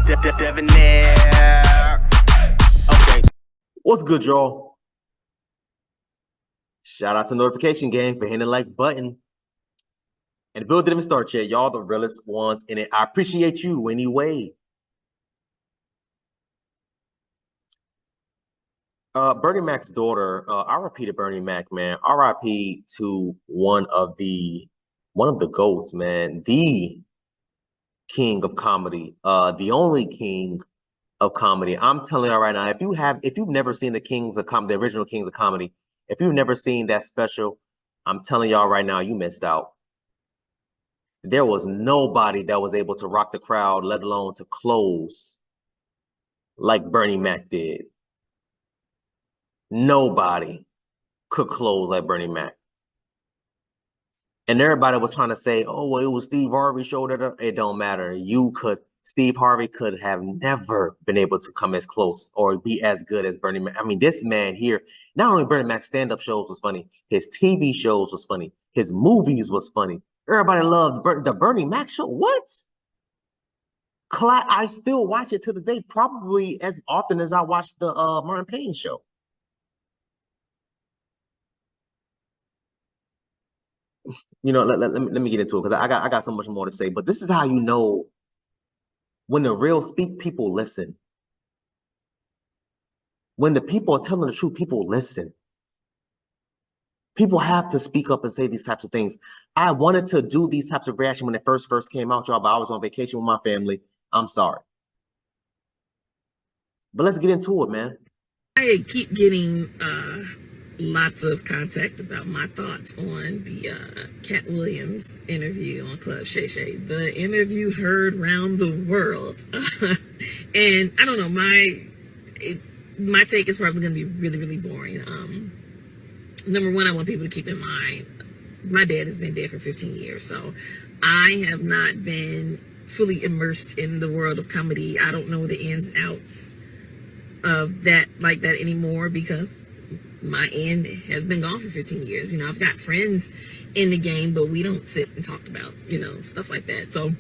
Debonair. Okay. What's good, y'all? Shout out to Notification Gang for hitting the like button. And the video didn't even start yet. Y'all the realest ones in it. I appreciate you anyway. Bernie Mac's daughter, RIP to Bernie Mac, man. RIP to one of the GOATs, man. The king of comedy. The only king of comedy. I'm telling you right now, if you've never seen the Kings of Comedy, the original Kings of Comedy, if you've never seen that special, I'm telling y'all right now, you missed out. There was nobody that was able to rock the crowd, let alone to close like Bernie Mac did. Nobody could close like Bernie Mac. And everybody was trying to say, oh, well, it was Steve Harvey's show. It don't matter. Steve Harvey could have never been able to come as close or be as good as Bernie Mac. I mean, this man here, not only Bernie Mac's stand-up shows was funny, his TV shows was funny, his movies was funny. Everybody loved the Bernie Mac show. What? I still watch it to this day, probably as often as I watch the Martin Payne show. You know, let me get into it because I got so much more to say. But this is how you know when the real speak, people listen. When the people are telling the truth, people listen. People have to speak up and say these types of things. I wanted to do these types of reaction when it first came out, y'all, but I was on vacation with my family. I'm sorry. But let's get into it, man. I keep getting lots of contact about my thoughts on the Katt Williams interview on Club Shay Shay. The interview heard round the world. And I don't know, my take is probably going to be really, really boring. Number one, I want people to keep in mind, my dad has been dead for 15 years, so I have not been fully immersed in the world of comedy. I don't know the ins and outs of that like that anymore because my end has been gone for 15 years. You know, I've got friends in the game, but we don't sit and talk about, you know, stuff like that. So,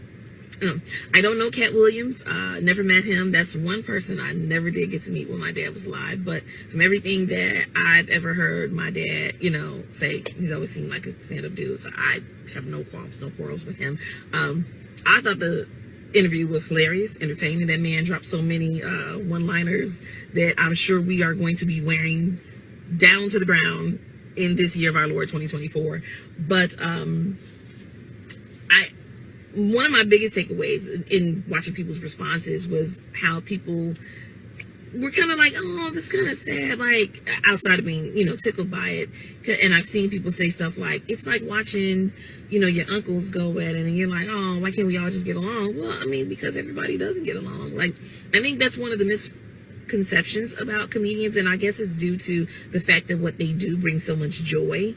I don't know Katt Williams. Never met him. That's one person I never did get to meet when my dad was alive. But from everything that I've ever heard my dad, you know, say, he's always seemed like a stand-up dude. So I have no qualms, no quarrels with him. I thought the interview was hilarious, entertaining. That man dropped so many one-liners that I'm sure we are going to be wearing down to the ground in this year of our Lord 2024. But one of my biggest takeaways in watching people's responses was how people were kind of like, oh, this kind of sad, like, outside of being, you know, tickled by it. And I've seen people say stuff like, it's like watching, you know, your uncles go at it and you're like, oh, why can't we all just get along? Well, I mean, because everybody doesn't get along. Like, I think that's one of the misconceptions about comedians, and I guess it's due to the fact that what they do brings so much joy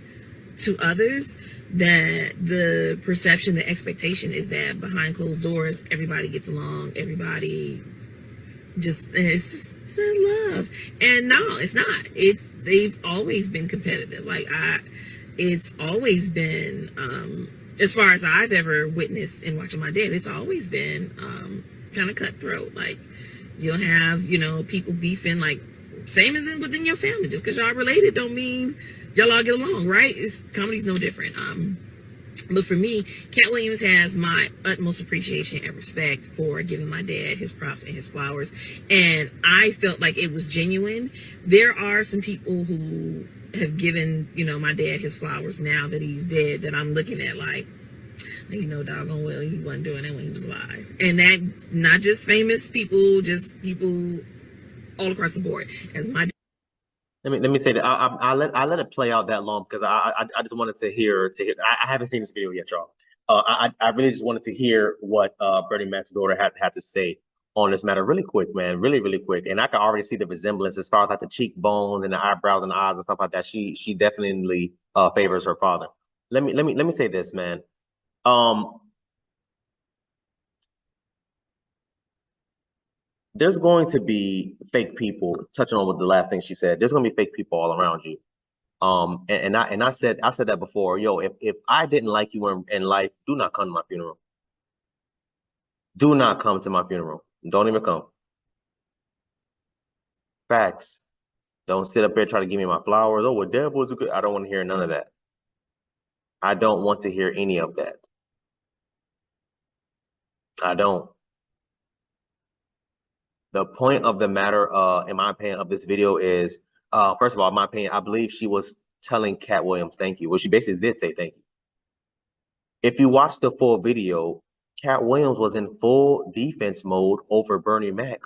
to others, that the perception, the expectation is that behind closed doors, everybody gets along, everybody it's just love. And no, it's not. They've always been competitive. Like, it's always been, as far as I've ever witnessed in watching my dad, it's always been kind of cutthroat. Like, you'll have, you know, people beefing, like, same as within your family. Just because y'all related don't mean y'all all get along, right? Comedy's no different. But for me, Katt Williams has my utmost appreciation and respect for giving my dad his props and his flowers. And I felt like it was genuine. There are some people who have given, you know, my dad his flowers now that he's dead, that I'm looking at like, you know, doggone well, he wasn't doing that when he was alive. And that, not just famous people, just people all across the board. As my Let me say that I let it play out that long because I just wanted to hear. I haven't seen this video yet, y'all. I really just wanted to hear what Bernie Mac's daughter had to say on this matter, really quick, man, really quick. And I can already see the resemblance as far as like the cheekbones and the eyebrows and the eyes and stuff like that. She definitely favors her father. Let me say this, man. There's going to be fake people, touching on what the last thing she said, there's going to be fake people all around you. And I said that before, yo, if I didn't like you in life, do not come to my funeral. Do not come to my funeral. Don't even come. Facts. Don't sit up there trying to give me my flowers. Oh, well, Dev was a good. I don't want to hear none of that. I don't want to hear any of that. I don't. The point of the matter, in my opinion, of this video is, first of all, in my opinion, I believe she was telling Katt Williams thank you. Well, she basically did say thank you. If you watch the full video, Katt Williams was in full defense mode over Bernie Mac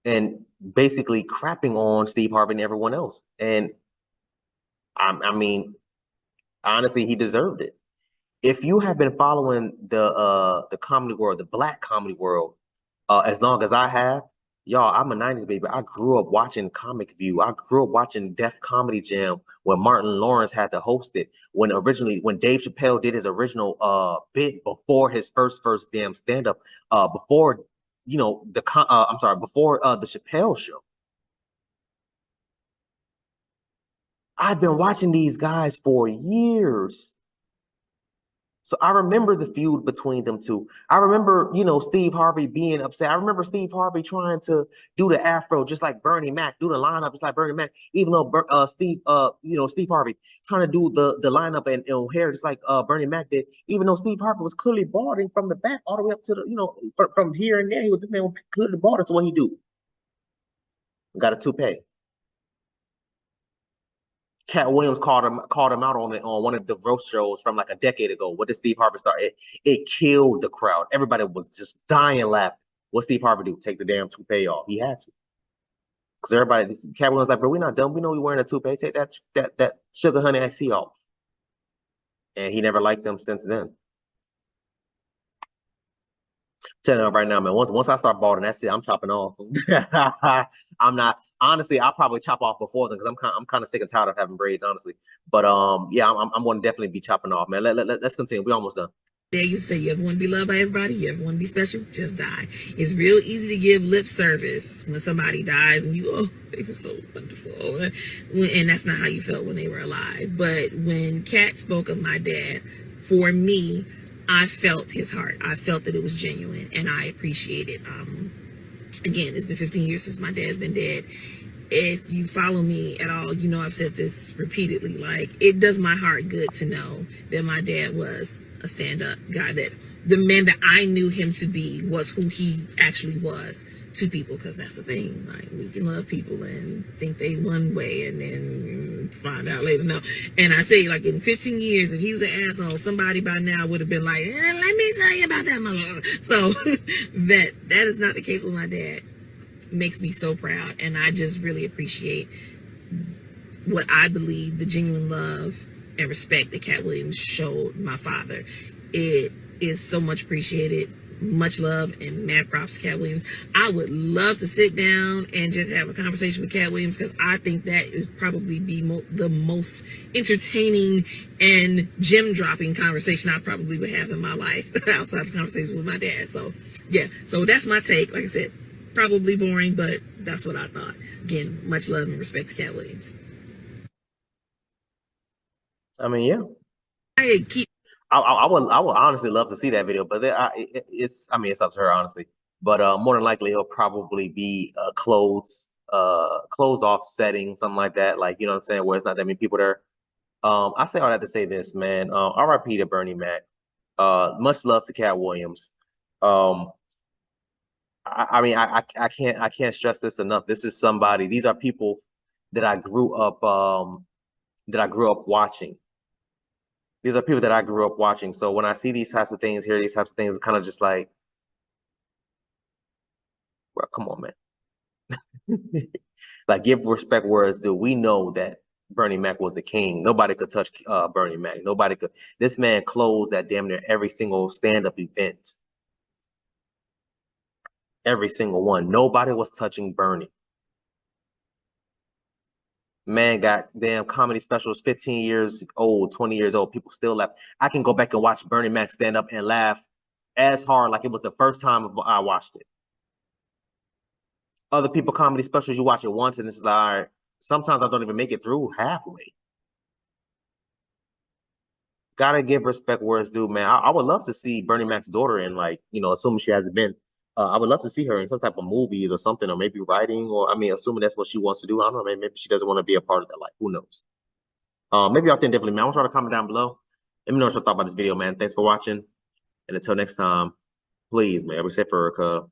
and basically crapping on Steve Harvey and everyone else. And I mean, honestly, he deserved it. If you have been following the comedy world, the black comedy world, as long as I have, y'all, I'm a 90s baby. I grew up watching Comic View. I grew up watching Def Comedy Jam when Martin Lawrence had to host it. When Dave Chappelle did his original bit before his first damn stand-up, before the Chappelle show. I've been watching these guys for years. So I remember the feud between them two. I remember, Steve Harvey being upset. I remember Steve Harvey trying to do the afro just like Bernie Mac, do the lineup just like Bernie Mac, even though Steve Harvey trying to do the lineup and hair just like Bernie Mac did, even though Steve Harvey was clearly balding from the back all the way up to the, from here and there. He was the man clearly balding. So what he do? Got a toupee. Katt Williams called him out on one of the roast shows from like a decade ago. What did Steve Harvey start? It killed the crowd. Everybody was just dying laughing. What Steve Harvey do? Take the damn toupee off. He had to. Because everybody, Katt Williams like, bro, we're not dumb. We know you're wearing a toupee. Take that sugar honey I see off. And he never liked them since then. Telling you right now, man. Once I start balding, that's it. I'm chopping off. I'm not. Honestly, I'll probably chop off before then because I'm kind of sick and tired of having braids, honestly. But yeah, I'm going to definitely be chopping off, man. Let's continue. We almost done. They used to say, you ever want to be loved by everybody? You ever want to be special? Just die. It's real easy to give lip service when somebody dies and you, oh, they were so wonderful. And that's not how you felt when they were alive. But when Katt spoke of my dad, for me, I felt his heart. I felt that it was genuine and I appreciate it. Again, it's been 15 years since my dad's been dead. If you follow me at all, you know I've said this repeatedly. Like, it does my heart good to know that my dad was a stand-up guy, that the man that I knew him to be was who he actually was to people, because that's the thing. Like, we can love people and think they one way and then find out later. No. And I say, like, in 15 years, if he was an asshole, somebody by now would have been like, let me tell you about that mother. So that is not the case with my dad. Makes me so proud, and I just really appreciate what I believe the genuine love and respect that Katt Williams showed my father. It is so much appreciated. Much love and mad props to Katt Williams. I would love to sit down and just have a conversation with Katt Williams, because I think that is probably the most entertaining and gem dropping conversation I probably would have in my life outside of conversations with my dad. So yeah, so that's my take. Like I said, probably boring, but that's what I thought. Again, much love and respect to Katt Williams. I mean, yeah. I would honestly love to see that video, but it's up to her, honestly. But more than likely, it'll probably be a closed off setting, something like that. Like, you know what I'm saying, where it's not that many people there. I say all that to say this, man. R.I.P. to Bernie Mac. Much love to Katt Williams. I can't stress this enough. This is somebody. These are people that I grew up watching. These are people that I grew up watching. So when I see these types of things, hear these types of things, it's kind of just like, well, come on, man. Like, give respect where it's due. We know that Bernie Mac was the king. Nobody could touch Bernie Mac. Nobody could. This man closed that damn near every single stand-up event. Every single one. Nobody was touching Bernie. Man got damn comedy specials 15 years old, 20 years old. People still laugh. I can go back and watch Bernie Mac stand up and laugh as hard like it was the first time I watched it. Other people comedy specials, you watch it once and it's like, sometimes I don't even make it through halfway. Gotta give respect where it's due, man. I would love to see Bernie Mac's daughter in, like, assuming she hasn't been I would love to see her in some type of movies or something, or maybe writing, or I mean, assuming that's what she wants to do. I don't know, maybe she doesn't want to be a part of that. Like, who knows? Maybe y'all think differently, man. I want y'all to comment down below. Let me know what you thought about this video, man. Thanks for watching, and until next time, please, man, be safe for Erica.